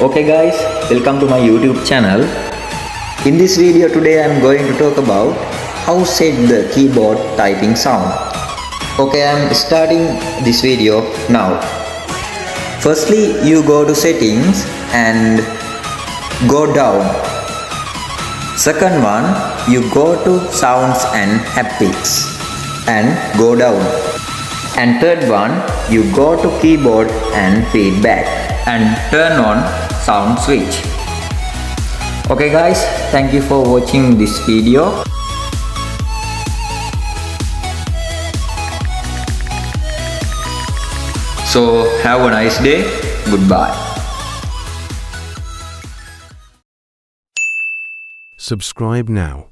Okay guys, welcome to my YouTube channel. In this video today I am going to talk about how set the keyboard typing sound. Okay, I am starting this video now. Firstly, you go to settings and go down. Second one, you go to sounds and haptics and go down. And third one, you go to keyboard and feedback and turn on sound switch. Okay guys, thank you for watching this video. So have a nice day. Goodbye. Subscribe now.